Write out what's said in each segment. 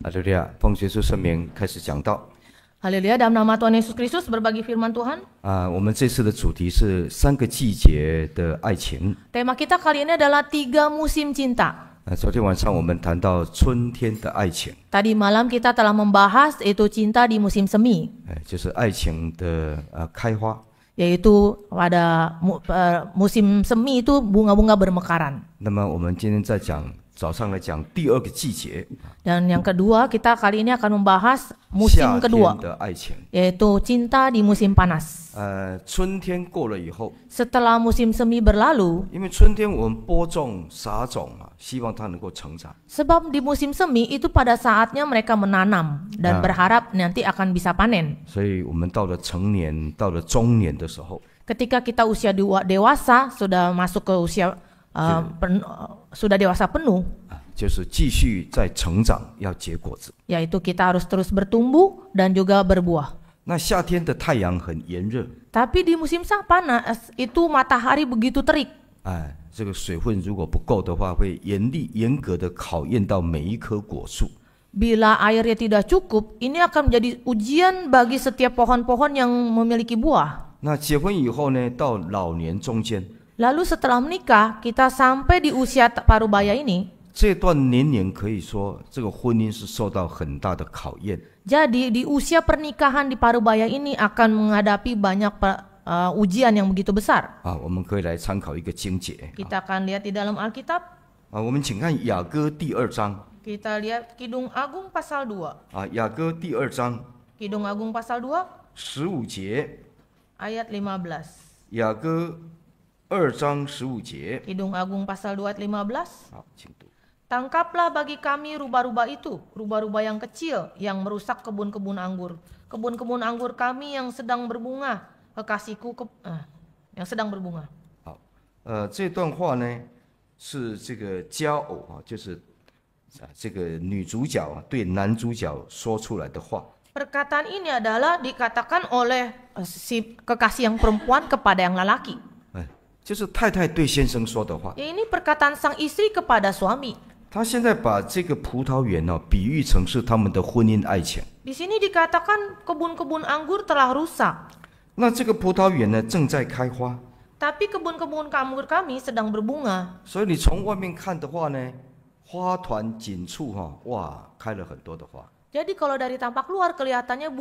哈利路亚！奉耶稣圣名开始讲道。 Haleluya, dalam nama Tuhan Yesus Kristus berbagi firman Tuhan. 我们这次的主题是3个季节的爱情。 Tema kita kali ini adalah 3 musim cinta. 昨天晚上我们谈到春天的爱情， Tadi malam kita telah membahas yaitu cinta di musim semi, 就是爱情的开花。 yaitu pada musim semi itu bunga-bunga bermekaran. 那么我们今天早上来讲第2个季节， Dan yang kedua, kita kali ini akan membahas musim 夏天 kedua, 的爱情。 yaitu cinta di musim panas. 春天过了以后， Setelah musim semi berlalu, 因为春天我们播种撒种希望它能够成长。 sebab di musim semi itu pada saatnya mereka menanam dan berharap nanti akan bisa panen. 所以我们到了成年，到了中年的时候， Ketika kita usia dewasa, sudah masuk ke usia sudah dewasa penuh, 就是继续在成长，要结果子。 yaitu kita harus terus bertumbuh dan juga berbuah. 那夏天的太阳很炎热， Tapi di musim panas itu matahari begitu terik. 这个水分如果不够的话，会严格的考验到每一棵果树。 Bila airnya tidak cukup, ini akan menjadi ujian bagi setiap pohon-pohon yang memiliki buah. 那结婚以后呢，到老年中间， Lalu setelah menikah, kita sampai di usia parubaya ini. 这段年龄可以说，这个婚姻是受到很大的考验。 Jadi di usia pernikahan di parubaya ini akan menghadapi banyak ujian yang begitu besar. 我们可以来参考一个经节。 Kita akan lihat di dalam Alkitab. 我们请看雅歌第2章。 Kita lihat Kidung Agung pasal 2. 雅歌第2章 Kidung Agung pasal 2 15节。 ayat 15. 雅歌2章15节。 Kidung Agung pasal 2 ayat 15. 好，请读。 Tangkaplah bagi kami rubah-rubah itu, rubah-rubah yang kecil yang merusak kebun-kebun anggur. Kebun-kebun anggur kami yang sedang berbunga, kekasihku yang sedang berbunga. 好，这段话呢是这个佳偶就是这个女主角对男主角说出来的话。 Perkataan ini adalah dikatakan oleh si kekasih yang perempuan kepada yang lelaki. 就是太太对先生说的话。 Ini perkataan sang istri kepada suami. 他现在把这个葡萄园比喻成是他们的婚姻爱情。 Di sini dikatakan kebun-kebun anggur telah rusak. 那这个葡萄园呢正在开花， Tapi kebun-kebun anggur kami sedang berbunga. 所以你从外面看的话呢，花团锦簇哇，开了很多的花。 Jadi kalau dari tampak luar kelihatannya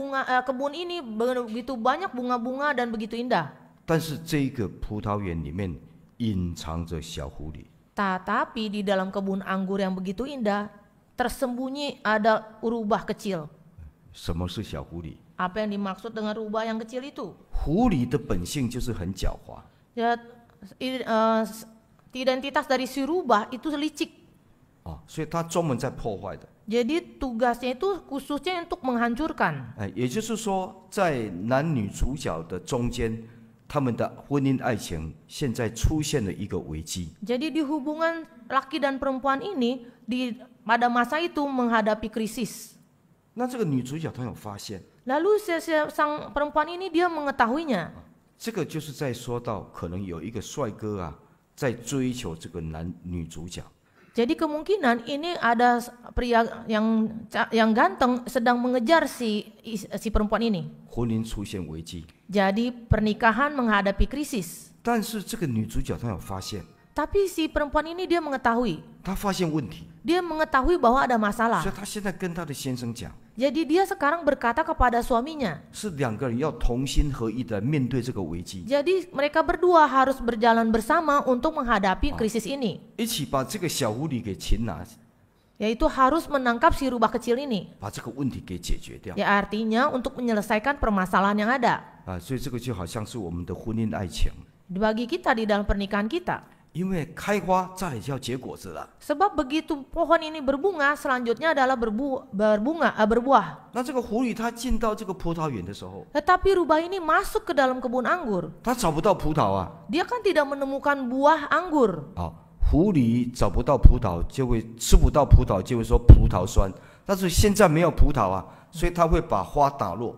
kebun ini begitu banyak bunga-bunga dan begitu indah. 但是这个葡萄园里面隐藏着小狐狸。 Tetapi di dalam kebun anggur yang begitu indah tersembunyi ada rubah kecil. 什么是小狐狸？ Apa yang dimaksud dengan rubah yang kecil itu? 狐狸的本性就是很狡猾。 Ya, identitas dari si rubah itu licik. 所以它专门在破坏的。 Jadi tugasnya itu khususnya untuk menghancurkan. 也就是说，在男女主角的中间，他们的婚姻爱情现在出现了一个危机。 Jadi di hubungan laki dan perempuan ini pada masa itu menghadapi krisis. 那这个女主角她有发现， Lalu sang perempuan ini dia mengetahuinya. 这个就是在说到可能有一个帅哥在追求这个女主角。 Jadi kemungkinan ini ada pria yang ganteng sedang mengejar si perempuan ini. 婚姻出现危机， Jadi pernikahan menghadapi krisis. 但是这个女主角她有发现， Tapi si perempuan ini dia mengetahui. 她发现问题， Dia mengetahui bahwa ada masalah. 所以她现在跟她的先生讲， Jadi dia sekarang berkata kepada suaminya. 是2个人要同心合意的面对这个危机， Jadi mereka berdua harus berjalan bersama untuk menghadapi krisis ini. 一起把这个小狐狸给擒拿， Yaitu harus menangkap si rubah kecil ini. 把这个问题给解决掉。 Ya artinya untuk menyelesaikan permasalahan yang ada. 所以这个就好像是我们的婚姻爱情， Bagi kita di dalam pernikahan kita. 因为开花再来就要结果子了。 Sebab begitu pohon ini berbunga, selanjutnya adalah berbuah. 那这个狐狸它进到这个葡萄园的时候， Tetapi rubah ini masuk ke dalam kebun anggur. 它找不到葡萄Dia kan tidak menemukan buah anggur. 狐狸找不到葡萄就会吃不到葡萄，就会说葡萄酸。但是现在没有葡萄所以它会把花打落。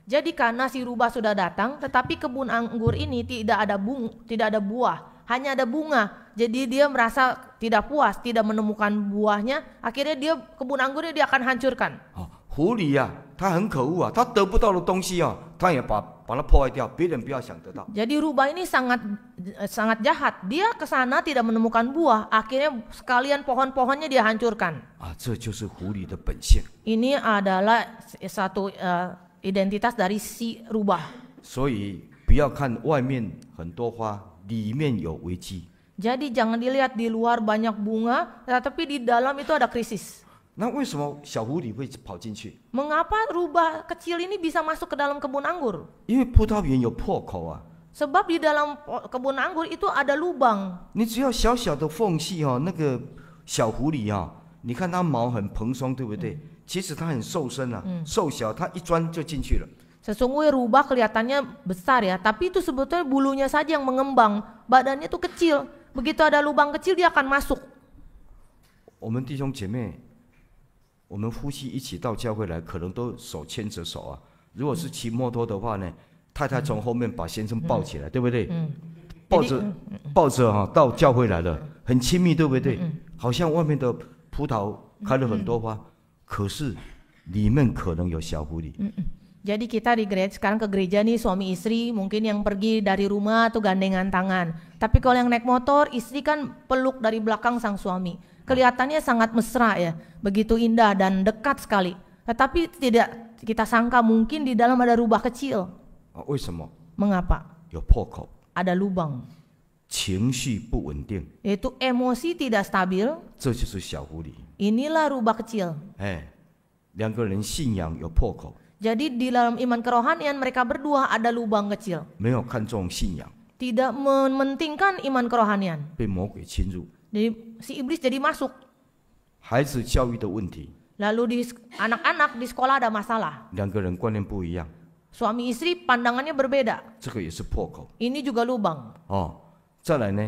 Jadi karena si rubah sudah datang, tetapi kebun anggur ini tidak ada buah, hanya ada bunga. jadi dia merasa tidak puas, tidak menemukan buahnya, akhirnya dia kebun anggurnya dia akan hancurkan. 狐狸啊，它很可恶啊，它得不到的东西啊，它也把它破坏掉，别人不要想得到。 Jadi rubah ini sangat jahat. Dia ke sana tidak menemukan buah, akhirnya sekalian pohon-pohonnya dia hancurkan. 这就是狐狸的本性。 Ini adalah satu identitas dari si rubah. 所以不要看外面很多花，里面有危机。 Jadi jangan dilihat di luar banyak bunga, tetapi di dalam itu ada krisis. 那为什么小狐狸会跑进去？ Mengapa rubah kecil ini bisa masuk ke dalam kebun anggur? 因为葡萄园有破口啊。 Sebab di dalam kebun anggur itu ada lubang. 你只要小小的缝隙哦，那个小狐狸啊，你看它毛很蓬松，对不对？其实它很瘦身啊，瘦小，它一钻就进去了。 Sesungguhnya rubah kelihatannya besar ya, tapi itu sebetulnya bulunya saja yang mengembang, badannya itu kecil. Begitu ada lubang kecil dia akan masuk. 我们弟兄姐妹，我们夫妻一起到教会来，可能都手牵着手啊。如果是骑摩托的话呢，太太从后面把先生抱起来，对不对？抱着哈到教会来了，很亲密，对不对？好像外面的葡萄开了很多花，可是里面可能有小狐狸。 Jadi kita di gereja sekarang ke gereja nih suami istri mungkin yang pergi dari rumah tuh gandengan tangan. Tapi kalau yang naik motor istri kan peluk dari belakang sang suami. Kelihatannya sangat mesra ya, begitu indah dan dekat sekali. Tetapi tidak kita sangka mungkin di dalam ada rubah kecil. 为什么？ Mengapa? 有破口， Ada lubang. 情绪不稳定， Yaitu emosi tidak stabil. 这就是小狐狸。 Inilah rubah kecil. 两个人信仰有破口， Jadi di dalam iman kerohanian mereka berdua ada lubang kecil. 没有看重信仰， Tidak mementingkan iman kerohanian. 被魔鬼侵入。 Jadi si iblis jadi masuk. 孩子教育的问题， Lalu di anak-anak di sekolah ada masalah. 两个人观念不一样， Suami istri pandangannya berbeda. 这个也是破口。 Ini juga lubang. 再来呢，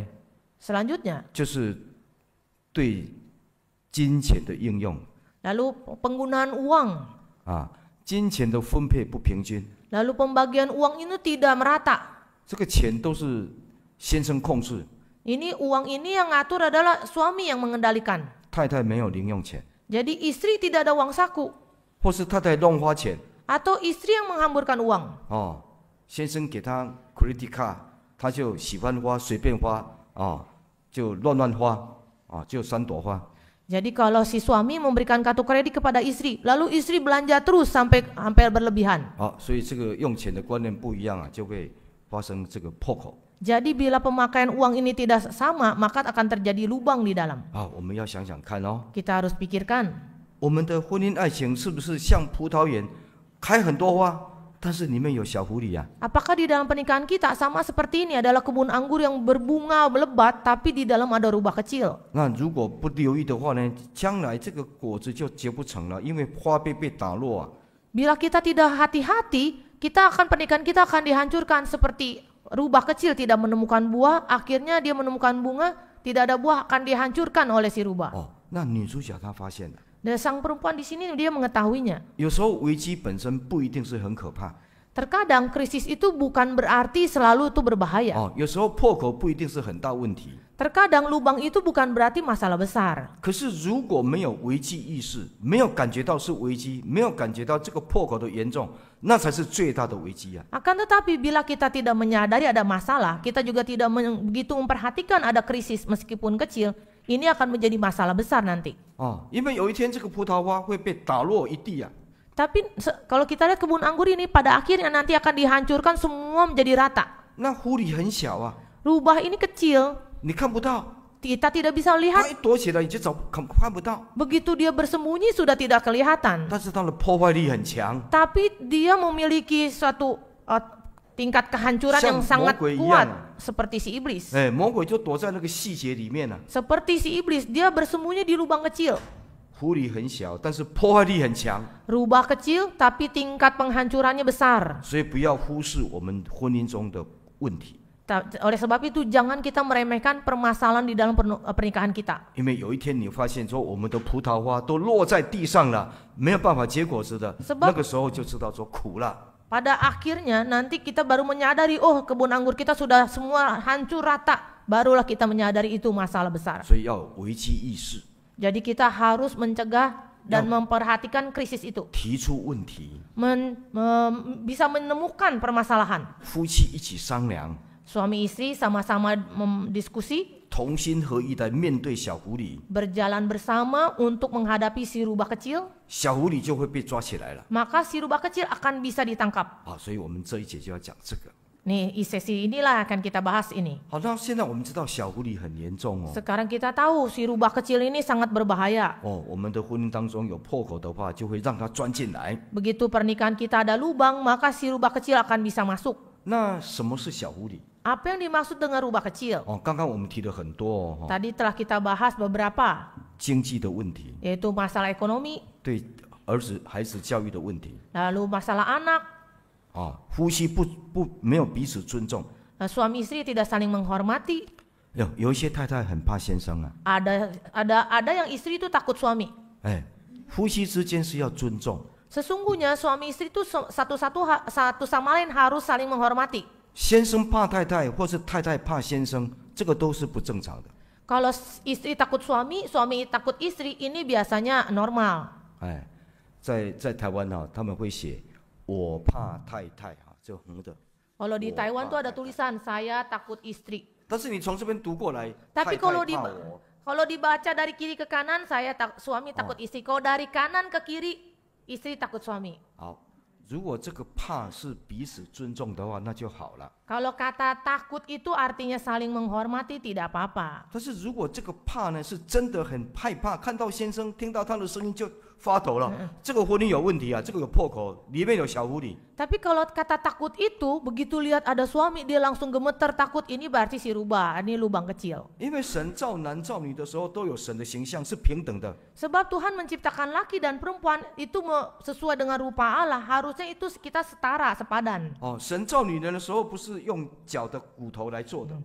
Selanjutnya, 就是对金钱的应用 lalu penggunaan uang. 金钱的分配不平均， Lalu pembagian uang ini tidak merata. 这个钱都是先生控制， Ini uang ini yang ngatur adalah suami yang mengendalikan. 太太没有零用钱， Jadi istri tidak ada uang saku. 或是太太乱花钱， Atau istri yang menghamburkan uang. 先生给他 credit card， 他就喜欢花，随便花，就乱花，就3朵花。 Jadi kalau si suami memberikan kartu kredit kepada istri, lalu istri belanja terus sampai berlebihan. 所以这个用钱的观念不一样啊，就会发生这个破口。 Jadi bila pemakaian uang ini tidak sama, maka akan terjadi lubang di dalam. 我们要想想看哦， Kita harus pikirkan. 我们的婚姻爱情是不是像葡萄园，开很多花，但是里面有小狐狸啊？ Apakah di dalam pernikahan kita sama seperti ini, adalah kebun anggur yang berbunga lebat, tapi di dalam ada rubah kecil. 那如果不留意的话呢，将来这个果子就结不成了，因为花被打落啊。 Bila kita tidak hati-hati, pernikahan kita akan dihancurkan seperti rubah kecil tidak menemukan buah, akhirnya dia menemukan bunga, tidak ada buah, akan dihancurkan oleh si rubah. 那女主角她发现了， Dan sang perempuan di sini dia mengetahuinya. 有时候危机本身不一定是很可怕， Terkadang krisis itu bukan berarti selalu itu berbahaya. 有时候破口不一定是很大问题。 Terkadang lubang itu bukan berarti masalah besar. 可是如果没有危机意识，没有感觉到是危机，没有感觉到这个破口的严重，那才是最大的危机啊！ Akan tetapi bila kita tidak menyadari ada masalah, kita juga tidak begitu memperhatikan ada krisis meskipun kecil, ini akan menjadi masalah besar nanti. 因为有一天这个葡萄花会被打落一地啊！ Tapi kalau kita lihat kebun anggur ini pada akhirnya nanti akan dihancurkan semua menjadi rata. 那狐狸很小啊， Rubah ini kecil, 你看不到， kita tidak bisa 它 lihat. 一躲起来你就看不到。 Begitu dia bersembunyi sudah tidak kelihatan. 但是它的破坏力很强， Tapi dia memiliki suatu tingkat kehancuran yang sangat像魔鬼一样。 kuat seperti si iblis. 魔鬼就躲在那个细节里面啊。 Seperti si iblis, dia bersembunyi di lubang kecil. 狐狸很小，但是破坏力很强， Rubah kecil tapi tingkat penghancurannya besar. 所以不要忽视我们婚姻中的问题。 Oleh sebab itu jangan kita meremehkan permasalahan di dalam pernikahan kita. 因为有一天你发现说我们的葡萄花都落在地上了，没有办法结果子的， Sebab 那个时候就知道说苦了。 Pada akhirnya nanti kita baru menyadari, oh kebun anggur kita sudah semua hancur rata, barulah kita menyadari itu masalah besar. 所以要有危机意识， Jadi kita harus mencegah dan memperhatikan krisis itu. 提出问题， Bisa menemukan permasalahan. 夫妻一起商量， Suami istri sama-sama diskusi, 同心合意的面对小狐狸， berjalan bersama untuk menghadapi si rubah kecil, 小狐狸就会被抓起来了。 maka si rubah kecil akan bisa ditangkap. 好，所以我们这一节就要讲这个。 Nih, sesi inilah akan kita bahas ini. 好，那现在我们知道小狐狸很严重哦。 Sekarang kita tahu si rubah kecil ini sangat berbahaya. 哦，我们的婚姻当中有破口的话，就会让它钻进来。 Begitu pernikahan kita ada lubang, maka si rubah kecil akan bisa masuk. 那什么是小狐狸？ Apa yang dimaksud dengan rubah kecil? 哦，刚刚我们提了很多哦， Tadi telah kita bahas beberapa, 经济的问题， yaitu masalah ekonomi, 对儿子、孩子教育的问题， lalu masalah anak, 啊，夫妻没有彼此尊重， suami istri tidak saling menghormati. 有一些太太很怕先生啊， Ada yang istri itu takut suami. 哎，夫妻之间是要尊重。 Sesungguhnya suami istri itu satu sama lain harus saling menghormati. 先生怕太太，或是太太怕先生，这个都是不正常的。 Kalau istri takut suami, suami takut istri, ini biasanya normal. 哎，在台湾啊，他们会写我怕太太啊，就横的。 Kalau di Taiwan tuh ada tulisan saya takut istri. 但是你从这边读过来， Tapi 太太怕我， kalau dibaca dari kiri ke kanan, suami takut istri. Kalau dari kanan ke kiri, istri takut suami. 好，如果这个怕是彼此尊重的话，那就好了。 Kalau kata takut itu artinya saling menghormati, tidak apa-apa. 但是如果这个怕呢，是真的很害怕，看到先生听到他的声音就发抖了，这个婚姻有问题啊，这个有破口，里面有小狐狸。 Tapi kalau kata takut itu, begitu lihat ada suami, dia langsung gemeter takut, ini berarti si rubah, ini lubang kecil. 因为神造男造女的时候都有神的形象，是平等的。 Sebab Tuhan menciptakan laki dan perempuan itu sesuai dengan rupa Allah, harusnya itu kita setara, sepadan. 哦，神造女人的时候不是用脚的骨头来做的，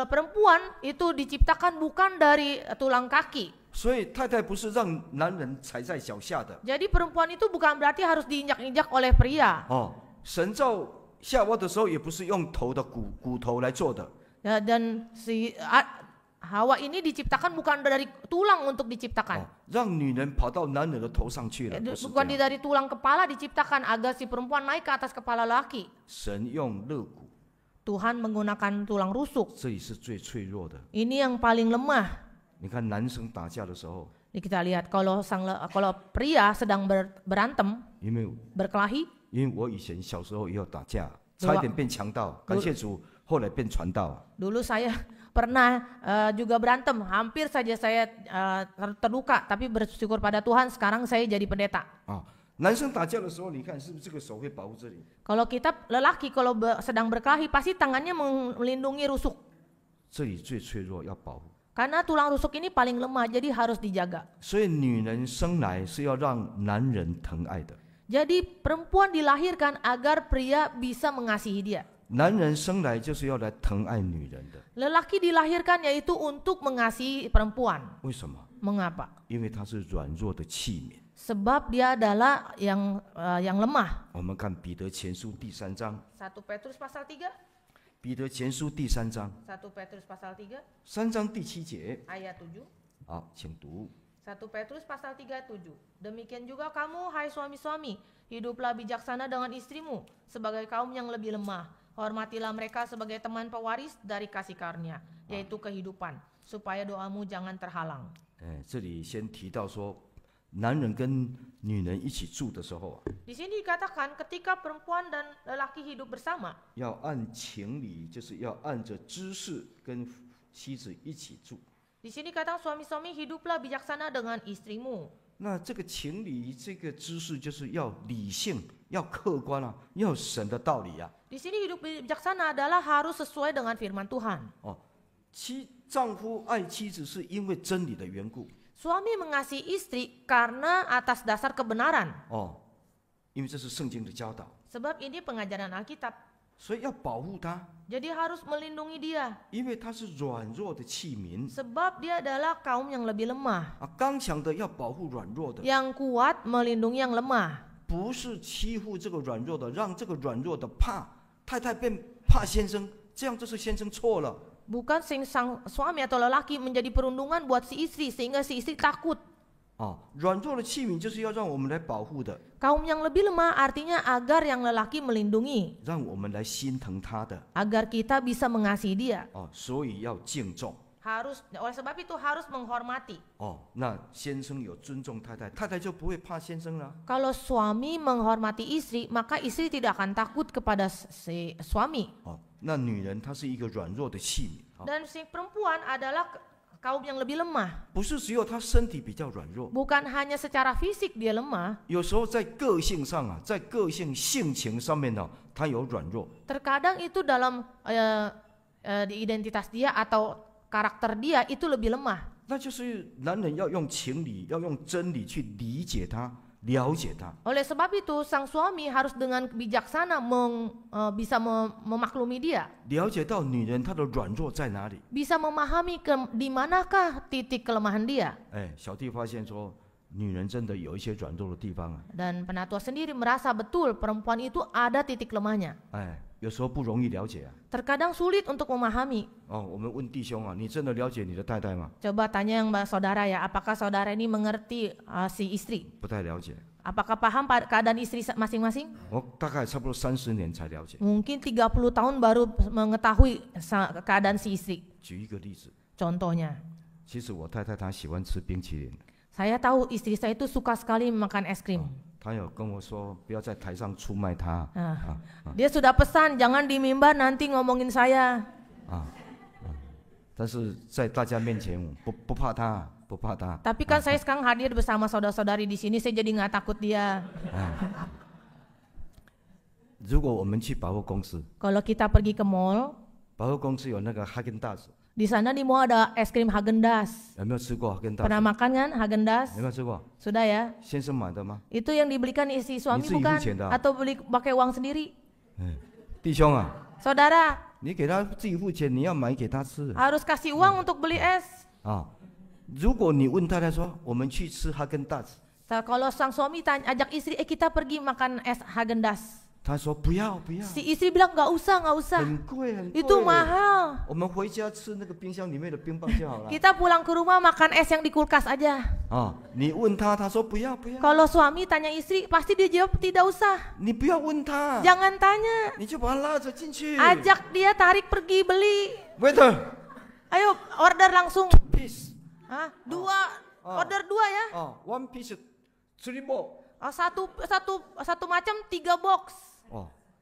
Perempuan itu diciptakan bukan dari tulang kaki. 所以太太不是让男人踩在脚下的。 Jadi perempuan itu bukan berarti harus diinjak-injak oleh pria. 哦，神造夏娃的时候也不是用头的骨头来做的。 Dan si Hawa ini diciptakan bukan dari tulang untuk diciptakan. 让女人跑到男人的头上去了，不是这 Bukan 样。 dari tulang kepala diciptakan agar si perempuan naik ke atas kepala laki. 神用肋骨， Tuhan menggunakan tulang rusuk. 这里是最脆弱的。 Ini yang paling lemah. 你看男生打架的时候， Kita lihat kalau pria sedang berantem, 因为 berkelahi. 我以前小时候也有打架，差一点变强盗，感谢主，后来变传道。 Dulu saya pernah juga berantem, hampir saja saya terluka, tapi bersyukur pada Tuhan sekarang saya jadi pendeta. 啊，男生打架的时候，你看是不是这个手会保护这里？ Kalau kita lelaki kalau sedang berkelahi pasti tangannya melindungi rusuk. 这里最脆弱，要保护。 Karena tulang rusuk ini paling lemah, jadi harus dijaga. 所以女人生来是要让男人疼爱的， Jadi perempuan dilahirkan agar pria bisa mengasihi dia. 男人生来就是要来疼爱女人的。 Lelaki dilahirkan yaitu untuk mengasihi perempuan. 为什么？ Mengapa? 因为他是软弱的器皿。 Sebab dia adalah yang lemah. 我们看彼得前书第3章， 1 Petrus pasal 3. 彼得前书第3章1 Petrus pasal 3 ，3章第7节。 ayat 7. 好，请读。 1 Petrus pasal 3:7. Demikian juga kamu, hai suami-suami, hiduplah bijaksana dengan istrimu sebagai kaum yang lebih lemah. Hormatilah mereka sebagai teman pewaris dari kasih karunia, yaitu kehidupan, supaya doamu jangan terhalang. 这里先提到说，男人跟女人一起住的时候， Di sini dikatakan ketika perempuan dan lelaki hidup bersama, 要按情理，就是要按着知识跟妻子一起住。 di sini kata suami-suami hiduplah bijaksana dengan istrimu. 那这个情理，这个知识就是要理性，要客观啊，要有神的道理啊。 Di sini hidup bijaksana adalah harus sesuai dengan firman Tuhan. 哦，丈夫爱妻子是因为真理的缘故。 Suami mengasihi istri karena atas dasar kebenaran. 哦，因为这是圣经的教导， Sebab ini pengajaran Alkitab. 所以要保护他， Jadi harus melindungi dia. 因为他是软弱的器皿 Sebab dia adalah kaum yang lebih lemah. 啊，刚强的要保护软弱的， Yang kuat melindungi yang lemah. 不是欺负这个软弱的，让这个软弱的怕太太变怕先生，这样就是先生错了。Bukan sang suami atau lelaki menjadi perundungan buat si istri sehingga si istri takut. 软弱的器皿就是要让我们来保护的， Kaum yang lebih lemah artinya agar yang lelaki melindungi, 让我们来心疼他的。 agar kita bisa mengasihi dia. 所以要敬重。 Oleh sebab itu harus menghormati. 那先生有尊重太太，太太就不会怕先生了。 Kalau suami menghormati istri, maka istri tidak akan takut kepada si suami. 那女人她是一个软弱的器皿， Dan si perempuan adalah kaum yang lebih lemah. 不是只有她身体比较软弱， Bukan hanya secara fisik dia lemah, 有时候在个性上啊，在个性性情上面呢，她有软弱。 terkadang itu dalam di identitas dia atau karakter dia itu lebih lemah. 那就是男人要用情理，要用真理去理解她，了解她。 Oleh sebab itu sang suami harus dengan bijaksana bisa memaklumi dia, 了解到女人她的软弱在哪里。 bisa memahami di manakah titik kelemahan dia. 小弟发现说，女人真的有一些软弱的地方啊。 Dan penatua sendiri merasa betul perempuan itu ada titik lemahnya. 有时候不容易了解啊。 Terkadang sulit untuk memahami. 我们问弟兄啊，你真的了解你的太太吗？ Coba tanya yang saudara ya, apakah saudara ini mengerti si istri? 不太了解。 Apakah paham keadaan istri masing-masing? 我大概差不多30年才了解。 Mungkin 30 tahun baru mengetahui keadaan si istri. 举一个例子， Contohnya, 其实我太太她喜欢吃冰淇淋， saya tahu istri saya itu suka sekali makan es krim. 她有跟我说不要在台上出卖她。 Dia sudah pesan jangan di mimbar nanti ngomongin saya. 但是在大家面前我不怕她，不怕她。 Tapi kan saya sekarang hadir bersama saudara-saudari di sini, saya jadi nggak takut dia. 如果我们去百货公司， Kalau kita pergi ke mall, 百货公司有那个哈根达斯， di sana di mall ada es krim Häagen-Dazs. 有没有吃过哈根达 Pernah 斯？ makan kan Häagen-Dazs? 有没有吃过？ Sudah ya? 先生买的吗？ Itu yang dibelikan isi suami Ini bukan? 付钱的啊。 Atau beli pakai uang sendiri? 弟兄啊， Saudara, 你给他自己付钱，你要买给他吃 harus kasih uang untuk beli es. 如果你问太太说，我们去吃哈根达斯， Kalau sang suami ajak istri, kita pergi makan es Häagen-Dazs. 他说不要不要， Si istri bilang nggak usah, 很贵很贵。 itu mahal. 我们回家吃那个冰箱里面的冰棒就好了。 Kita pulang ke rumah makan es yang di kulkas aja. 你问他，他说不要不要。 Kalau suami tanya istri, pasti dia jawab tidak usah. 你不要问他， Jangan tanya, 你就把他拉着进去。 ajak dia tarik pergi beli. Waiter， Ayo order langsung. piece， Order 2 ya. one piece three more。 Satu macam 3 box.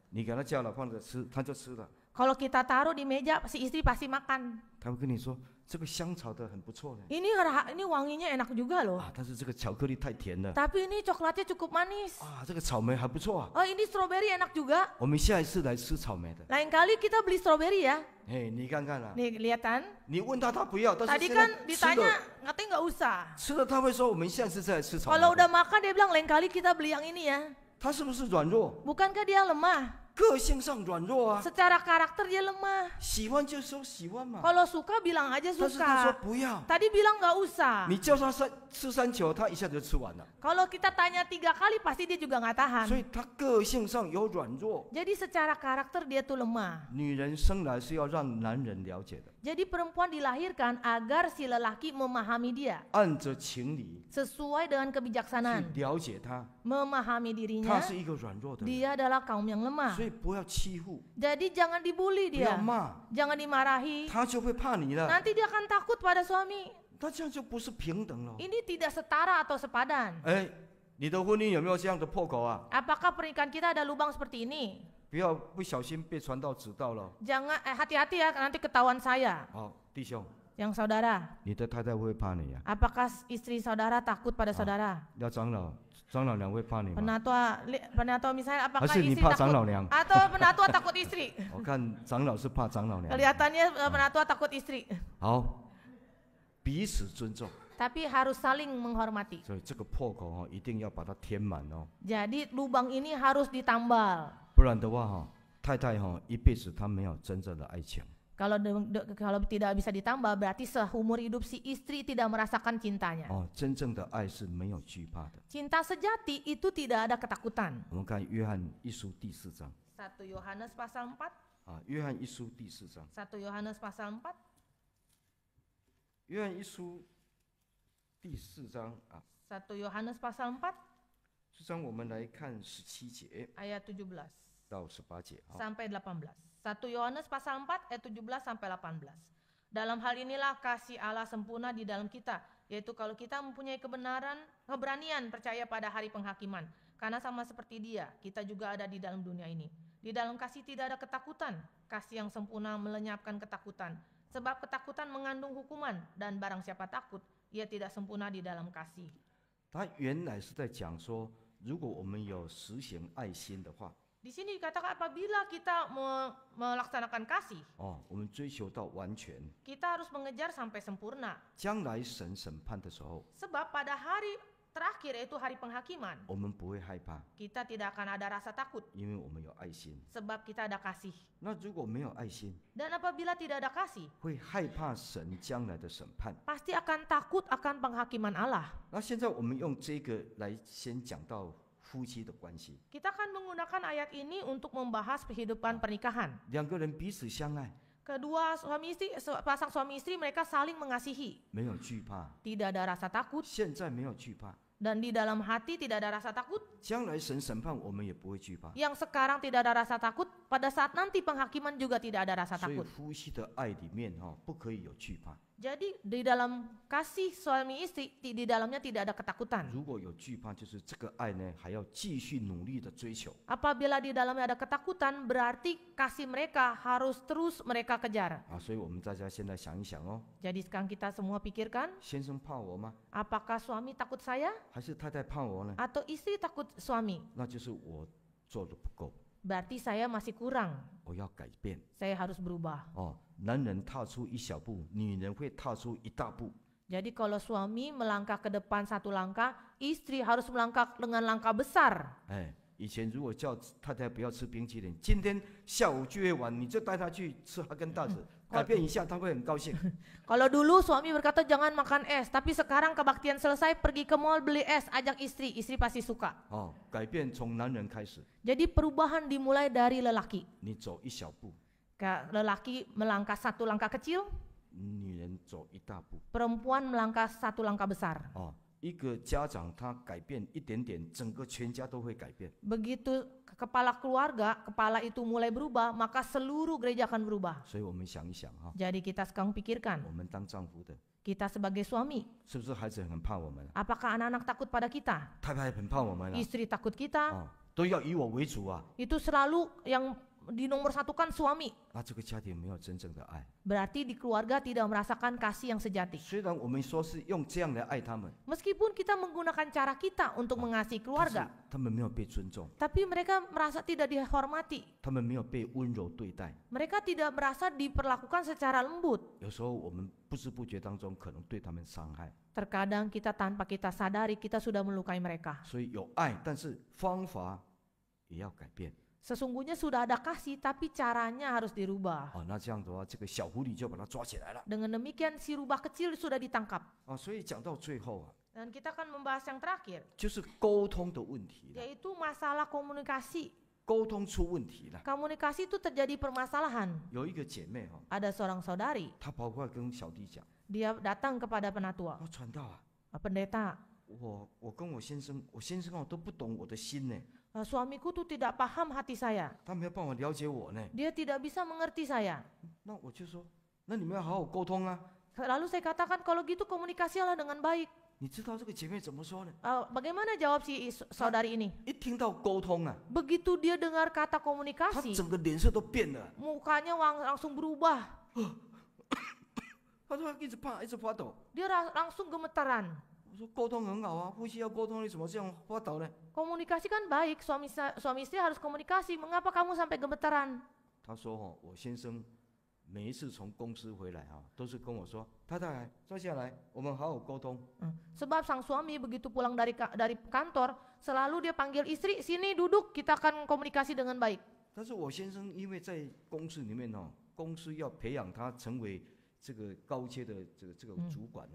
你给他叫了放着吃，他就吃了。 Kalau kita taruh di meja, si istri pasti makan. 他会跟你说，这个香草的很不错的。 Ini wanginya enak juga loh. 但是这个巧克力太甜了。 Tapi ini coklatnya cukup manis. 这个草莓还不错啊。 Oh ini strawberry enak juga. 我们下一次来吃草莓的。 Lain kali kita beli strawberry ya. 你看看啊， Nih lihat kan. 你问他，他不要，但是 Tadi 现 kan 在吃 ditanya 了， katanya nggak usah. 吃了他会说，我们下次再来吃草莓 Kalau 的。 udah makan dia bilang lain kali kita beli yang ini ya. 他是不是软弱？ Bukankah dia lemah? 个性上软弱啊。 Secara karakter dia lemah. 喜欢就说喜欢嘛， Kalau suka bilang aja 但是他说 suka. 不要。 Tadi bilang nggak usah. 你叫他吃3球，他一下就吃完了。 Kalau kita tanya 3 kali pasti dia juga nggak tahan. 所以他个性上有软弱。 Jadi secara karakter dia tuh lemah. 女人生来是要让男人了解的， Jadi perempuan dilahirkan agar si lelaki memahami dia 按着情理 sesuai dengan 去 kebijaksanaan, 了解他。 memahami 他 dirinya. 是一个软弱的人， Dia adalah kaum yang lemah. 所以不要欺负， Jadi jangan dibully 不要 dia, 骂， jangan dimarahi. 他就会怕你了。 Nanti dia akan takut pada suami. 他这样就不是平等了。 Ini tidak setara atau sepadan. 你的婚姻有没有这样的破口啊？ Apakah pernikahan kita ada lubang seperti ini? 不要不小心被传道指到了。 Jangan hati-hati ya nanti ketahuan saya. 弟兄， Yang saudara, 你的太太会怕你啊？ apakah istri saudara takut pada saudara? 要长老娘会怕你吗？ Penatua misalnya apakah 还是你 istri 怕长 takut 老娘？ atau penatua takut istri? 我看长老是怕长老娘。 Kelihatannya penatua takut istri. 好，彼此尊重。 Tapi harus saling menghormati. 所以这个破口一定要把它填满哦， Jadi lubang ini harus ditambal. 不然的话太太一辈子她没有真正的爱情。 Kalau tidak bisa ditambal berarti seumur hidup si istri tidak merasakan cintanya. 真正的爱是没有惧怕的。 Cinta sejati itu tidak ada ketakutan. 我们看约翰一书第4章， 1 Yohanes pasal 4啊，约翰一书第4章。1 Yohanes pasal 4. 约翰一书第4章啊1 Yohanes pasal 4，4章我们来看17节 ayat 17 到18节啊。 sampai 18. 1 Yohanes pasal 4 ayat 17 sampai 18. Dalam hal inilah kasih Allah sempurna di dalam kita, yaitu kalau kita mempunyai keberanian percaya pada hari penghakiman. Karena sama seperti Dia, kita juga ada di dalam dunia ini. Di dalam kasih tidak ada ketakutan. Kasih yang sempurna melenyapkan ketakutan. Sebab ketakutan mengandung hukuman, dan barang siapa takut, ia tidak sempurna di dalam kasih. 他原来是在讲说，如果我们有实行爱心的话， Di sini dikatakan apabila kita melaksanakan kasih, 我们追求到完全， kita harus mengejar sampai sempurna. 将来神审判的时候， Sebab pada hari terakhir yaitu hari penghakiman, 我们不会害怕， kita tidak akan ada rasa takut 因为我们有爱心。 sebab kita ada kasih. 那如果没有爱心， Dan apabila tidak ada kasih, 会害怕神将来的审判。 pasti akan takut akan penghakiman Allah. 那现在我们用这个来先讲到夫妻的关系， Kita akan menggunakan ayat ini untuk membahas kehidupan pernikahan. 两个人彼此相爱， Kedua pasang suami istri mereka saling mengasihi. 没有惧怕， Tidak ada rasa takut, 现在没有惧怕， dan di dalam hati tidak ada rasa takut. 将来神审判我们也不会惧怕。 Yang sekarang tidak ada rasa takut, pada saat nanti penghakiman juga tidak ada rasa 所以 takut. 夫妻的爱里面不可以有惧怕。 Jadi di dalam kasih suami istri, di dalamnya tidak ada ketakutan. 如果有惧怕，就是这个爱呢还要继续努力的追求。 Apabila di dalamnya ada ketakutan, berarti kasih mereka harus terus mereka kejar. 所以我们大家现在想一想Jadi sekarang kita semua pikirkan, 先生怕我吗？ apakah suami takut saya 还是太太怕我呢？ atau istri takut suami? 那就是我做的不够， Berarti saya masih kurang. 我要改变。 Saya harus berubah. 男人踏出一小步，女人会踏出一大步。 Jadi kalau suami melangkah ke depan 1 langkah, istri harus melangkah dengan langkah besar. 以前如果叫太太不要吃冰淇淋，今天下午聚会完你就带她去吃哈根达斯，改变一下，她会很高兴。 Kalau dulu suami berkata jangan makan es, tapi sekarang kebaktian selesai pergi ke mall beli es, ajak istri, istri pasti suka. 改变从男人开始， Jadi perubahan dimulai dari lelaki. 你走一小步， Lelaki melangkah 1 langkah kecil, 女人走一大步。 perempuan melangkah 1 langkah besar. 一个家长他改变一点点，整个全家都会改变。 Begitu kepala keluarga, kepala itu mulai berubah, maka seluruh gereja akan berubah. 所以我们想一想 Jadi kita sekarang pikirkan, 我们当丈夫的， kita sebagai suami, 是不是孩子很怕我们？ apakah anak-anak takut pada kita? 太太很怕我们 Istri takut kita? 都要以我为主啊。 Itu selalu yang dinomorsatukan suami. 那这个家庭没有真正的爱。 Berarti di keluarga tidak merasakan kasih yang sejati. 虽然我们说是用这样来爱他们， Meskipun kita menggunakan cara kita untuk mengasihi 但是 keluarga, 他们没有被尊重， tapi mereka merasa tidak dihormati. 他们没有被温柔对待。 Mereka tidak merasa diperlakukan secara lembut. 有时候我们不知不觉当中可能对他们伤害。 Terkadang kita tanpa kita sadari kita sudah melukai mereka. 所以有爱，但是方法也要改变。 Sesungguhnya sudah ada kasih, tapi caranya harus dirubah. 那这样的话，这个小狐狸就把它抓起来了。 Dengan demikian si rubah kecil sudah ditangkap. 所以讲到最后 Dan kita akan membahas yang terakhir, 就是沟通的问题了， yaitu masalah komunikasi. 沟通出问题了。 Komunikasi itu terjadi permasalahan. 有一个姐妹Ada seorang saudari, 她跑过来跟小弟讲， dia datang kepada penatua, 传道啊， pendeta, 我跟我先生都不懂我的心呢， suamiku tuh tidak paham hati saya. 他没有办法了解我呢。 Dia tidak bisa mengerti saya. 那我就说，那你们要好好沟通啊。 Lalu saya katakan kalau gitu komunikasilah dengan baik. 你知道这个姐妹怎么说呢？ Bagaimana jawab si saudari ini? 一听到沟通啊， Begitu dia dengar kata 她 komunikasi, 整个脸色都变了， mukanya langsung berubah. 她说一直怕，一直发抖。 Dia langsung gemetaran. 我说沟通很好啊，夫妻要沟通，你怎么这样发抖呢？ Komunikasi kan baik, suami istri harus komunikasi. Mengapa kamu sampai gemetaran? 她说我先生每一次从公司回来都是跟我说，太太坐下来，我们好好沟通。 Sebab sang suami begitu pulang dari kantor, selalu dia panggil istri, sini duduk, kita akan komunikasi dengan baik. 但是我先生因为在公司里面公司要培养他成为这个高阶的这个主管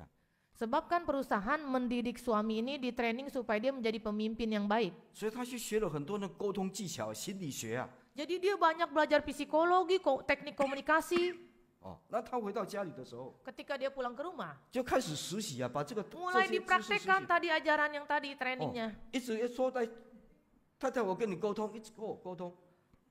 Sebab kan perusahaan mendidik suami ini di training supaya dia menjadi pemimpin yang baik. 所以他去学了很多的沟通技巧、心理学啊。Jadi dia banyak belajar psikologi, teknik komunikasi. 哦，那他回到家里的时候， Ketika dia pulang ke rumah, 就开始实习啊，把这个 mulai 这些知识实 dipraktekkan 习 tadi ajaran yang tadi trainingnya. 一直说太太，我跟你沟通，一直跟我沟通。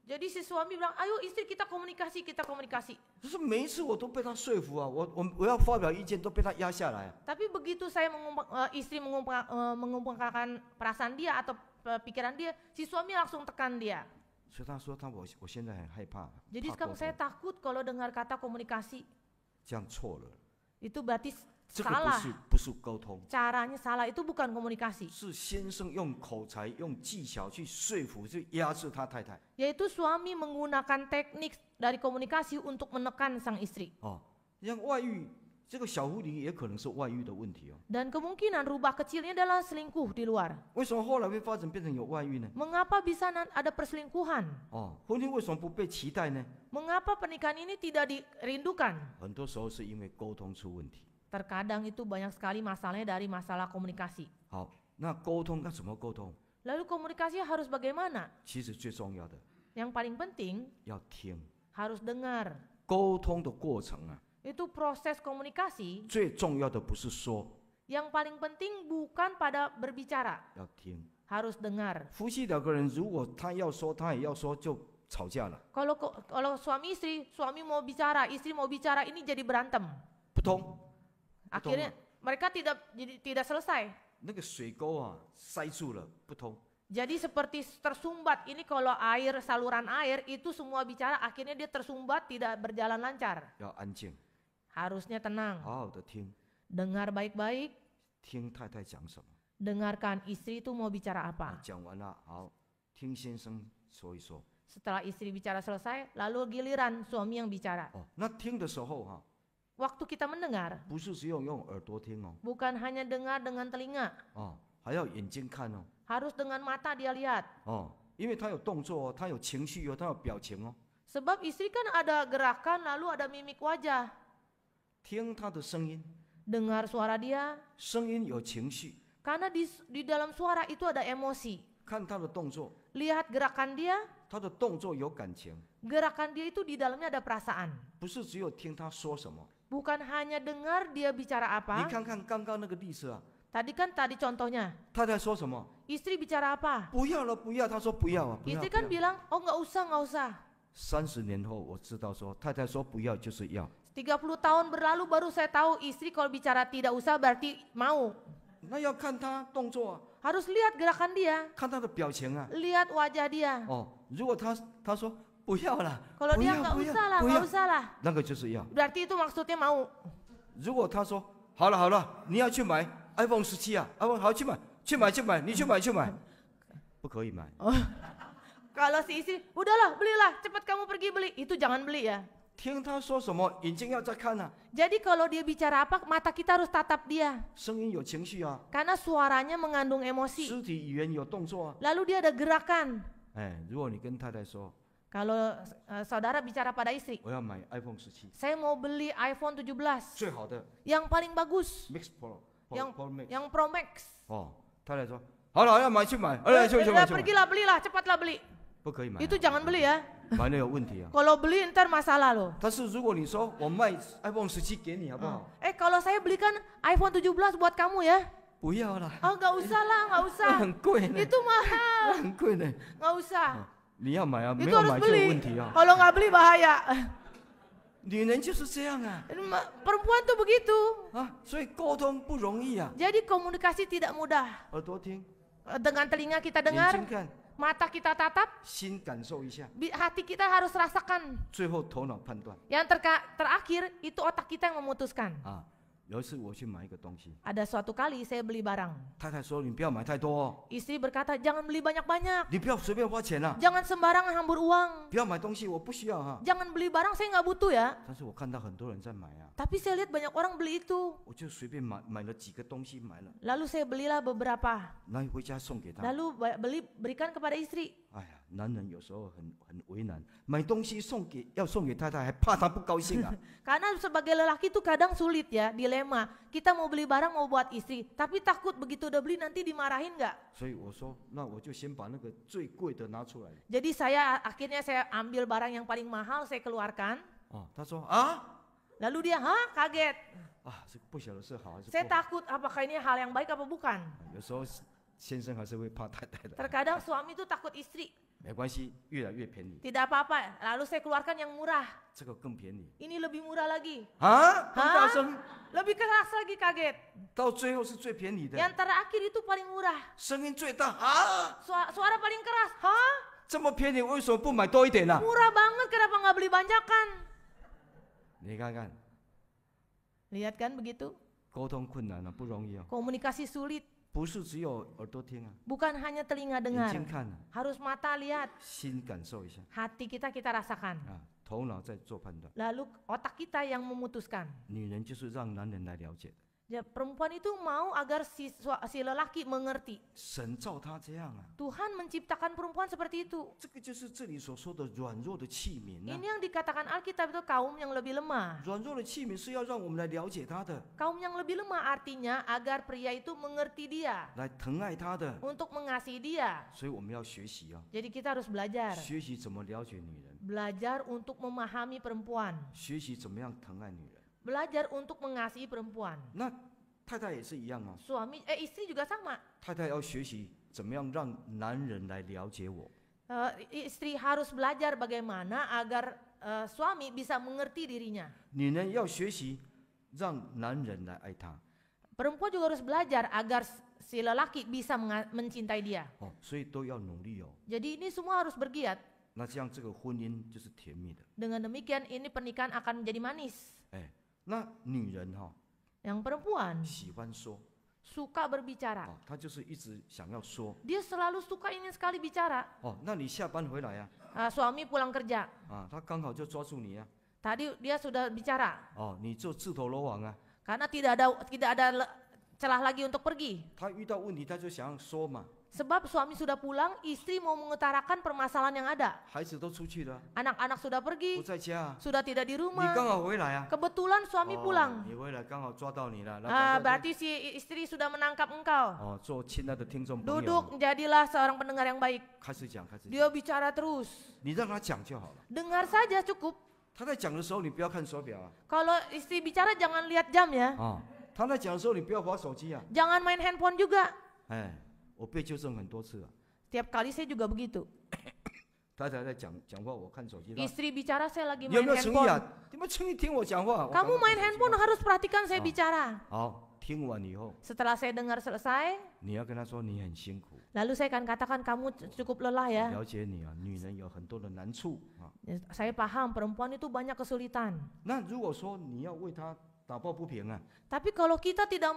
Jadi si suami bilang, ayo istri kita komunikasi, kita komunikasi. 就是每一次我都被他说服啊，我要发表意见都被他压下来。 Tapi begitu saya istri mengungkapkan perasaan dia atau pikiran dia, si suami langsung tekan dia. 所以他说我现在很害怕。 Jadi 怕 sekarang 沟 saya 通 takut kalau dengar kata komunikasi. 这样错了， Itu berarti 这个 salah. 不是沟通， Caranya salah, itu bukan komunikasi. 是先生用口才、用技巧去说服、去压制他太太。 Yaitu suami menggunakan teknik dari komunikasi untuk menekan sang istri. 哦，像外遇，这个小狐狸也可能是外遇的问题哦。 Dan kemungkinan rubah kecilnya adalah selingkuh di luar. 为什么后来会发展变成有外遇呢？ Mengapa bisa ada perselingkuhan? 哦，婚姻为什么不被期待呢？ Mengapa pernikahan ini tidak dirindukan? 很多时候是因为沟通出问题。 Terkadang itu banyak sekali masalahnya dari masalah komunikasi. 好，那沟通该怎么沟通？ Lalu komunikasi harus bagaimana? 其实最重要的 Yang paling penting 要听。 harus dengar. 沟通的过程啊， Itu proses komunikasi. 最重要的不是说， Yang paling penting bukan pada berbicara, 要听。 harus dengar. 夫妻两个人如果他要说，他也要说，就吵架了， Kalau suami istri, suami mau bicara, istri mau bicara, ini jadi berantem. 不通。 Akhirnya mereka tidak selesai. 那个水沟啊塞住了，不通。 Jadi seperti tersumbat. Ini kalau saluran air itu semua bicara, akhirnya dia tersumbat, tidak berjalan lancar. 要安静， Harusnya tenang. 好好的听， Dengar baik-baik, 听太太讲什么。 dengarkan istri itu mau bicara apa. 讲完了，好，听先生说一说。 Setelah istri bicara selesai, lalu giliran suami yang bicara. 哦，那听的时候哈、 Waktu kita mendengar, 不是只有用耳朵听哦， bukan hanya dengar dengan telinga, 哦，还要眼睛看哦， harus dengan mata dia lihat. 哦，因为他有动作哦，他有情绪哦，他有表情哦， Sebab istri kan ada gerakan, lalu ada mimik wajah. 听他的声音， Dengar suara dia, 声音有情绪， karena di dalam suara itu ada emosi. 看他的动作， Lihat gerakan dia, 他的动作有感情， gerakan dia itu di dalamnya ada perasaan. 不是只有听他说什么。 Bukan hanya dengar dia bicara 你 apa. 看看刚刚那个例子啊， Tadi contohnya, 太太说什么？ istri bicara apa? 不要了，不要。他说不要啊，不要。 Istri 不要 kan bilang, oh nggak usah. 30年后我知道说，太太说不要就是要。 30 tahun berlalu baru saya tahu istri kalau bicara tidak usah berarti mau. 那要看他动作啊， Harus lihat gerakan dia, 看他的表情啊。 lihat wajah dia. 哦，如果他说不要了， Kalau 不 dia 要 nggak 不要 usah lah, 不 nggak 要， usah lah, 那个就是要。 berarti itu maksudnya mau. 如果他说好了好了，你要去买 iPhone 17啊，iPhone 好去买，你去买，不可以买。 Kalau si istri, udahlah belilah, cepat kamu pergi beli, itu jangan beli ya. 听他说什么，眼睛要再看啊， Jadi kalau dia bicara apa, mata kita harus tatap dia. 声音有情绪啊， Karena suaranya mengandung emosi. 肢体语言有动作啊。 Lalu dia ada gerakan. 哎，如果你跟太太说 Kalau saudara bicara pada istri, 我要买 iPhone 17， saya mau beli iPhone 17, 最好的 yang paling bagus, Max Pro， yang Pro Max。 yang Pro Max. 哦，太太说好了，要买去买，哎，去买。 Pergilah belilah, cepatlah beli. 不可以买啊， Itu jangan beli ya. 买了有问题啊。 Kalau beli ntar masalah loh. 但是如果你说我卖 iPhone 17给你好不好？ Kalau saya belikan iPhone 17 buat kamu ya. 不要啦， Oh nggak usah lah, nggak usah. 很贵呢， Itu mahal, 很贵呢。 nggak usah. 你要买啊，没 Itu 有 harus 买就有 beli. 问题啊。 Kalau nggak beli bahaya. 女人就是这样啊， Perempuan tuh begitu. 啊，所以沟通不容易啊。 Jadi komunikasi tidak mudah. 耳朵听， Dengan telinga kita 眼睛 dengar, 看， mata kita tatap, 心感受一下， hati kita harus rasakan. 最后头脑判断 Yang terakhir itu otak kita yang memutuskan. 啊。有一次我去买一个东西， Ada suatu kali saya beli barang. 太太说你不要买太多哦， Istri berkata, jangan beli banyak-banyak. 你不要随便花钱啊， Jangan sembarangan hambur uang. 不要买东西我不需要哈。 Jangan beli barang saya nggak butuh ya. 但是我看到很多人在买啊， Tapi saya lihat banyak orang beli itu. 我就随便买了几个东西买了， Lalu saya belilah beberapa. 拿回家送给他。 Lalu berikan kepada istri. 哎呀，男人有时候很为难，买东西要送给太太，还怕她不高兴啊。 Karena sebagai lelaki itu kadang sulit ya, dilema. Kita mau beli barang mau buat istri, tapi takut begitu udah beli nanti dimarahin nggak? 所以我说，那我就先把那个最贵的拿出来。 Jadi akhirnya saya ambil barang yang paling mahal, saya keluarkan. 哦，他说啊， Lalu dia, kaget. 啊，这不晓得是好还是不 Saya 好。 takut apakah ini hal yang baik apa bukan. 有时候先生还是会怕太太的。 Terkadang suami itu takut istri. 没关系，越来越便宜， Tidak apa-apa, lalu saya keluarkan yang murah. 这个更便宜 Ini lebih murah lagi. 啊，更大 Hah? 声， Lebih keras lagi, kaget. 到最后是最便宜的， Yang terakhir itu paling murah. 声音最大啊， Suara paling keras. 这么便宜为什么不买多一点呢、 Murah banget, kenapa nggak beli banyakan? 你看看， Lihat kan begitu? 沟通困难了、不容易哦， Komunikasi sulit. 不是只有耳朵听啊， Bukan hanya telinga 眼 dengar. 睛看啊， Harus mata lihat. 心感受一下 Hati kita rasakan. 啊，头脑在做判断。 Lalu otak kita yang memutuskan. 女人就是让男人来了解的， Ya, perempuan itu mau agar si lelaki mengerti. 神造他这样啊， Tuhan menciptakan perempuan seperti itu. 这个就是这里所说的软弱的器皿啊。 Ini yang dikatakan Alkitab itu kaum yang lebih lemah. 软弱的器皿是要让我们来了解他的， Kaum yang lebih lemah artinya agar pria itu mengerti dia, 来疼爱他的， untuk mengasihi dia. 所以我们要学习啊， Jadi kita harus belajar. 学习怎么了解女人， Belajar untuk memahami perempuan. 学习怎么样疼爱女人。 Belajar untuk mengasihi perempuan. 那太太也是一样啊， Istri juga sama. 太太要学习怎么样让男人来了解我。 Istri harus belajar bagaimana agar suami bisa mengerti dirinya. 女人要学习让男人来爱她。 Perempuan juga harus belajar agar si lelaki bisa mencintai dia. 哦，所以都要努力哦。 Jadi ini semua harus bergiat. 那这样这个婚姻就是甜蜜的。 Dengan demikian ini pernikahan akan menjadi manis. 哎，那女人哈、 Yang perempuan 喜欢说， suka berbicara. 哦，她就是一直想要说。 Dia selalu suka ingin sekali bicara. 哦，那你下班回来呀、 Suami pulang kerja. 啊，他刚好就抓住你呀、 Tadi dia sudah bicara. 哦，你就自投罗网啊。 Karena tidak ada celah lagi untuk pergi. 他遇到问题他就想要说嘛， Sebab suami sudah pulang, istri mau mengutarakan permasalahan yang ada. 孩子都出去了， Anak-anak sudah 不 pergi, 在家啊， sudah tidak di 你 rumah. 刚好回来啊。 Kebetulan suami 哦 pulang. 你回来刚好抓到你了，那赶快 Berarti si istri sudah menangkap engkau. 哦，做亲爱的听众朋友， Duduk, jadilah seorang pendengar yang baik. 开始讲，开始讲， Dia bicara terus. 你让他讲就好了。 Dengar saja cukup. 他在讲的时候，你不要看手表啊， Kalau istri bicara jangan lihat jam ya. 啊，他在讲的时候，你不要滑手机啊。 Jangan main handphone juga. 哎，我被纠正很多次了。 Tiap kali saya juga begitu. 太太在讲话，我看手机。 Istri bicara saya lagi 你有 main 没有诚意 handphone. 啊？有没有诚意听我讲话？我 Kamu 赶快 main handphone harus perhatikan saya bicara. 好，听完以后， Setelah saya dengar selesai, 你要跟他说你很辛苦， lalu saya akan katakan kamu cukup lelah ya. 了解你啊，女人有很多的难处啊。 Saya paham perempuan itu banyak kesulitan. 那如果说你要为她打抱不平啊， Tapi kalau kita tidak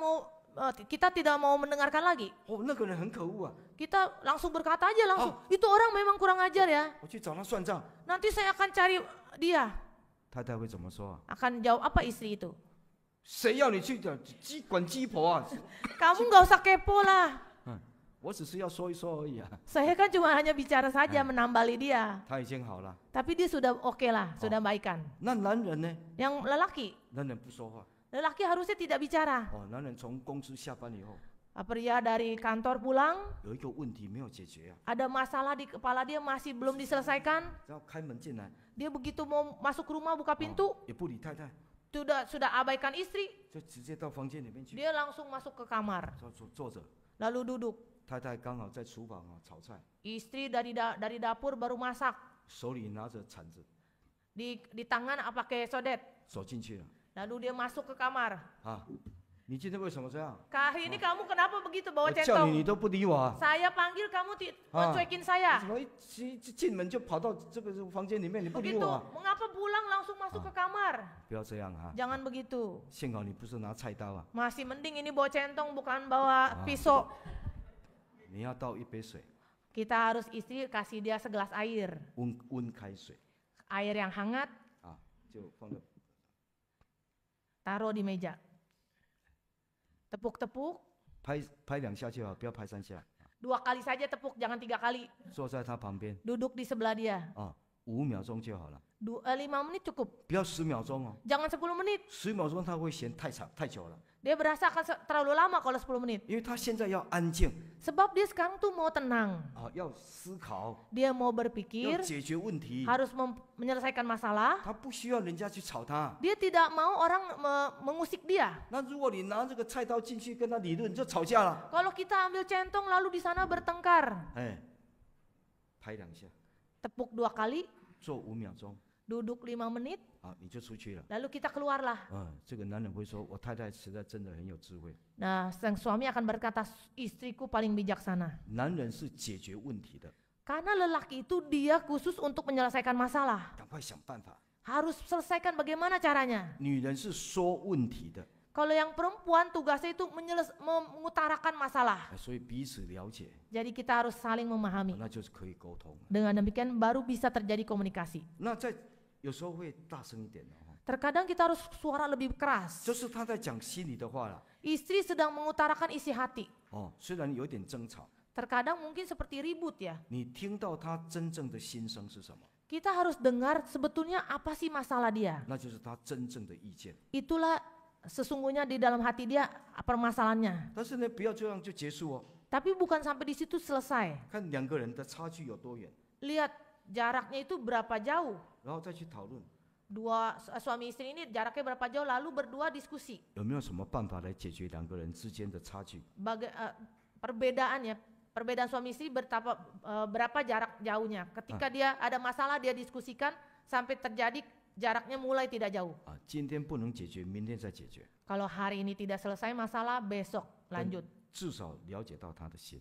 mau mendengarkan lagi, 哦，那个人很可恶啊， kita langsung berkata aja langsung, itu orang memang kurang ajar ya. 我去找他算账。 Nanti saya akan cari dia. 太太会怎么说啊？ Akan jawab apa istri itu? 谁要你去管鸡婆啊？ Kamu nggak usah kepo lah. 我只是要说一说而已啊。 Saya kan cuma hanya bicara saja menambali dia. 他已经好了。 Tapi dia sudah oke lah, sudah baikan. 那男人呢？ Yang lelaki, 男人不说话。 lelaki harusnya tidak bicara. 哦，男人从公司下班以后， Pria dari kantor pulang, 有一个问题没有解决啊， ada masalah di kepala dia masih belum diselesaikan. 然后开门进来， Dia begitu mau masuk rumah buka pintu, 也不理太太， sudah abaikan istri, 就直接到房间里面去， dia langsung masuk ke kamar, 坐着。 lalu duduk. 太太刚好在厨房啊炒菜， Istri dari dapur baru masak, 手里拿着铲子， di tangan pakai sodet. 走进去了。 Lalu dia masuk ke kamar. 啊，你今天为什么这样？ Hari ini kamu kenapa begitu 我 bawa 叫你你 centong? 都不理我啊！ Saya panggil kamu cuekin 怎 saya. 么一进门就跑到这个房间里面？你不理 Begitu, 我啊？ mengapa pulang langsung masuk ke kamar? 不要这样啊！ Jangan begitu. 幸好你不是拿菜刀啊， Masih mending ini bawa centong bukan bawa pisau. 你要倒一杯水， Kita harus istri kasih dia segelas air. 温开水 Air yang hangat 啊，就放在 taruh di meja. Tepuk-tepuk, 拍2下就好，不要拍3下。2 kali saja tepuk, jangan 3 kali. 坐在他旁边 Duduk di sebelah dia. 啊，5秒钟就好了， 5 menit cukup. 不要10秒钟哦。 Jangan 10 menit. 10秒钟他会嫌太长太久了， Dia berasa akan terlalu lama kalau 10 menit. 因为他现在要安静 Sebab dia sekarang tuh mau tenang. 啊，要思考， Dia mau 要 berpikir, 解决问题， harus menyelesaikan masalah. 他不需要人家去吵他。 Dia tidak mau orang mengusik dia. 那如果你拿这个菜刀进去跟他理论，你就吵架了。 Kalau kita ambil centong lalu di sana bertengkar. 哎，拍2下， Tepuk 2 kali, 做5秒钟， duduk 5 menit, 啊，你就出去了。 lalu kita keluarlah. 这个男人会说，我太太实在真的很有智慧。 Nah, sang suami akan berkata, istriku paling bijaksana. 男人是解决问题的， Karena lelaki itu dia khusus untuk menyelesaikan masalah. 赶快想办法。 Harus selesaikan bagaimana caranya. 女人是说问题的， Kalau yang perempuan tugasnya itu mengutarakan masalah. 所以彼此了解， Jadi kita harus saling memahami. 那就是可以沟通了。 Dengan demikian baru bisa terjadi komunikasi. 那在有时候会大声一点的哈， Terkadang kita harus suara lebih keras. 就是他在讲心里的话了。 Istri sedang mengutarakan isi hati. 哦，虽然有点争吵， Terkadang mungkin seperti ribut ya. 你听到他真正的心声是什么？ Kita harus dengar sebetulnya apa sih masalah dia. 那就是他真正的意见。 Itulah sesungguhnya di dalam hati dia permasalahannya. 但是呢，不要这样就结束哦， Tapi bukan sampai di situ selesai. 看2个人的差距有多远， Lihat jaraknya itu berapa jauh. 然后再去讨论 Suami istri ini jaraknya berapa jauh lalu berdua diskusi. 有没有什么办法来解决2个人之间的差距。 Perbedaan suami istri berapa jarak jauhnya. Ketika dia ada masalah dia diskusikan sampai terjadi jaraknya mulai tidak jauh. 啊，今天不能解决，明天再解决， Kalau hari ini tidak selesai masalah, besok lanjut. 至少了解到他的心，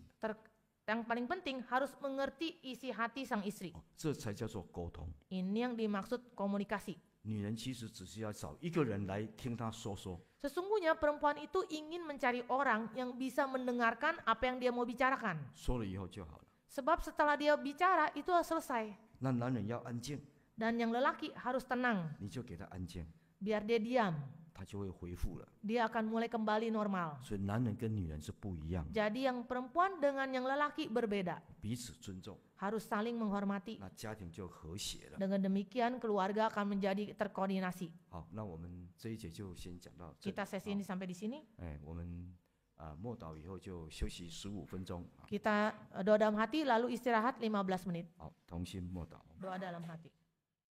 Yang paling penting harus mengerti isi hati sang istri. 哦，这才叫做沟通。 Ini yang dimaksud komunikasi. 女人其实只是要找一个人来听她说说， Sesungguhnya perempuan itu ingin mencari orang yang bisa mendengarkan apa yang dia mau bicarakan. 说了以后就好了。 Sebab setelah dia bicara itu selesai. 那男人要安静， Dan yang lelaki harus tenang. 你就给他安静， Biar dia diam. 他就会恢复了。 Dia akan mulai kembali normal. 所以男人跟女人是不一样的， Jadi yang perempuan dengan yang lelaki berbeda. 彼此尊重， Harus saling menghormati. 那家庭就和谐了。 Dengan demikian keluarga akan menjadi terkoordinasi. 好，那我们这一节就先讲到这里。 Kita sesi ini sampai di sini. 哎，我们默祷以后就休息15分钟。 Kita doa dalam hati lalu istirahat 15 menit. 好，同心默祷。 Doa dalam hati.